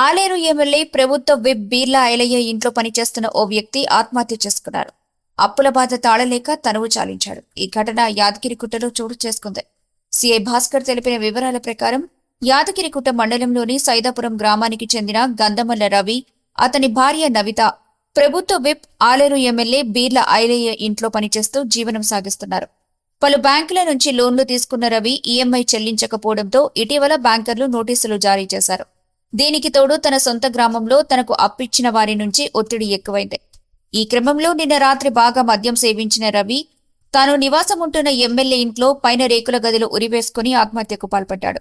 Aleru MLA ప్రభుత్వ whip Birla Ailayya ఇంట్లో పనిచేస్తున్న ఓ వ్యక్తి ఆత్మహత్య చేసుకున్నారు. అప్పుల బాధ తాళలేక తనువు చాలించాడు. ఈ ఘటన యాదగిరిగుట్టలో చోటు చేసుకుంది. సిఐ భాస్కర్ తెలిపిన వివరాల ప్రకారం యాదగిరిగుట్ట మండలంలోని సైదాపురం గ్రామానికి చెందిన గంధమల్ల రవి, అతని భార్య నవిత ప్రభుత్వ విప్ ఆలేరు ఎమ్మెల్యే బీర్లా ఐలయ్య ఇంట్లో పనిచేస్తూ జీవనం సాగిస్తున్నారు. పలు బ్యాంకుల నుంచి లోన్లు తీసుకున్న రవి ఈఎంఐ చెల్లించకపోవడంతో ఇటీవల బ్యాంకర్లు నోటీసులు జారీ చేశారు. దీనికి తోడు తన సొంత గ్రామంలో తనకు అప్పిచ్చిన వారి నుంచి ఒత్తిడి ఎక్కువైంది. ఈ క్రమంలో నిన్న రాత్రి బాగా మద్యం సేవించిన రవి తాను నివాసముంటున్న ఎమ్మెల్యే ఇంట్లో పైన రేకుల గదిలో ఉరివేసుకుని ఆత్మహత్యకు పాల్పడ్డాడు.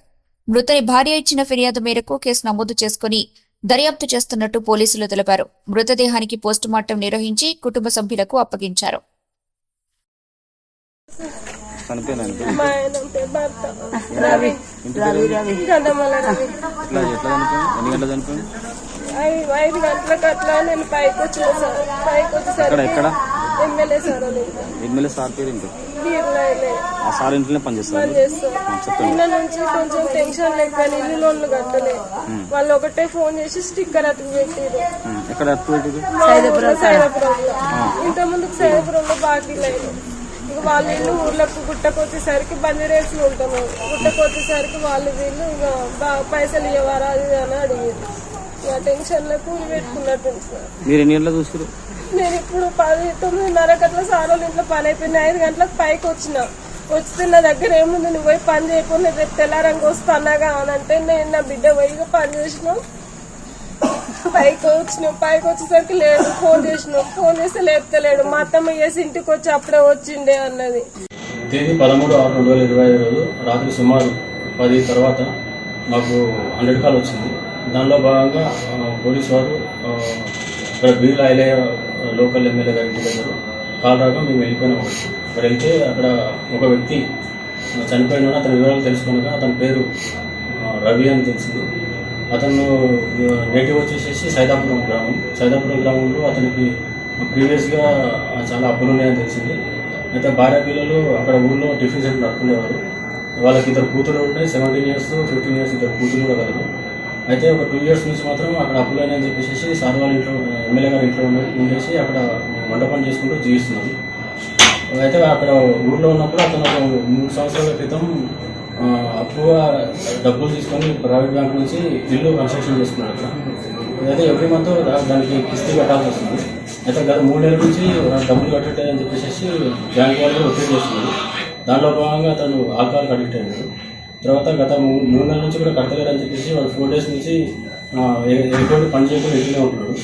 మృతుని భార్య ఇచ్చిన ఫిర్యాదు మేరకు కేసు నమోదు చేసుకుని దర్యాప్తు చేస్తున్నట్టు పోలీసులు తెలిపారు. మృతదేహానికి పోస్టుమార్టం నిర్వహించి కుటుంబ సభ్యులకు అప్పగించారు. ఐదు గంటలకు అట్లా నేను పైకి వచ్చిన సార్. పైకి వచ్చేసరికి ఎమ్మెల్యే సార్ నిన్న నుంచి కొంచెం టెన్షన్ లేక ఇల్లు లోన్లు కట్టలే. వాళ్ళు ఒకటే ఫోన్ చేసి స్టిక్కర్ అతుకు పెట్టారు సైదాపురంలో. ఇంత ముందుకు సైదాపురంలో బాకీ లేదు. ఇక వాళ్ళ ఇల్లు ఊర్లకు గుట్టకు వచ్చేసరికి బంజరేసి ఉంటాము. గుట్టకు వచ్చేసరికి వాళ్ళు వీళ్ళు ఇక పైసలు ఇవ్వరా అది అని అడిగారు. ఇక టెన్షన్ లో కూలి పెట్టుకున్నట్టు సార్. నేను ఇప్పుడు 10-9:30 గంటల సార్లు ఇంట్లో పని అయిపోయింది. 5 గంటలకు పైకి వస్తే నా దగ్గర ఏముంది, నువ్వు పోయి పని చేయకుండా రేపు తెల్లారంగా వస్తానాగా అని అంటే నేను నా బిడ్డ పోయి పని చేసినాం. పైకి వచ్చేసరికి లేదు. ఫోన్ చేస్తే లేపుతలేడు. మా అత్తమ్మ చేసి ఇంటికి వచ్చి అప్పుడే వచ్చిండే అన్నది. తేదీ 13/6/2025 రోజు రాత్రి సుమారు 10 తర్వాత మాకు 100 కాల్ వచ్చింది. దానిలో భాగంగా పోలీసు వారు ఇక్కడ బీర్లా ఐలయ్య లోకల్ ఎమ్మెల్యే గారి ఇంటి దగ్గర కాల్ రాగా మేము వెళ్ళిపోయినాము. అక్కడ వెళ్తే అక్కడ ఒక వ్యక్తి చనిపోయిన అతని వివరాలు తెలుసుకున్నాక అతని పేరు రవి అని తెలిసింది. అతను నేటివ్ వచ్చేసేసి సైదాపురం గ్రామంలో అతనికి ప్రీవియస్గా చాలా అప్పులు ఉన్నాయని తెలిసింది. అయితే భార్య పిల్లలు అక్కడ ఊళ్ళో టిఫిన్ సెంటర్ నడుపుకునేవారు. వాళ్ళకి 2 కూతురు ఉన్నాయి. 17 years 15 years 2 కూతురు కూడా కలదు. అయితే ఒక 2 years నుంచి మాత్రం అక్కడ అప్పులైనా చెప్పేసి సార్ వాళ్ళ ఇంట్లో ఎమ్మెల్యే గారి ఇంట్లో ఉండేసి అక్కడ వంట పని చేసుకుంటూ జీవిస్తున్నారు. అయితే అక్కడ ఊళ్ళో ఉన్నప్పుడు అతను 3 సంవత్సరాల క్రితం అప్పుగా డబ్బులు తీసుకొని ప్రైవేట్ బ్యాంక్ నుంచి ఇల్లు కన్స్ట్రక్షన్ చేసుకున్నాడు అక్కడ. అయితే ఎవ్రీ మంత్ దానికి కిస్తీ కట్టాల్సి వస్తుంది. అయితే గత 3 నెలల నుంచి డబ్బులు కట్టేటని చెప్పేసి బ్యాంక్ వాళ్ళు ఒత్తిడి చేస్తున్నారు. దానిలో భాగంగా అతను ఆల్కహాల్కి అడిక్ట్ అయ్యాడు. తర్వాత గత 3 నెలల నుంచి కూడా కట్టలేరని చెప్పేసి వాళ్ళు 4 days నుంచి ఎటువంటి పని చేయకుండా ఇంట్లోనే ఉంటున్నాడు.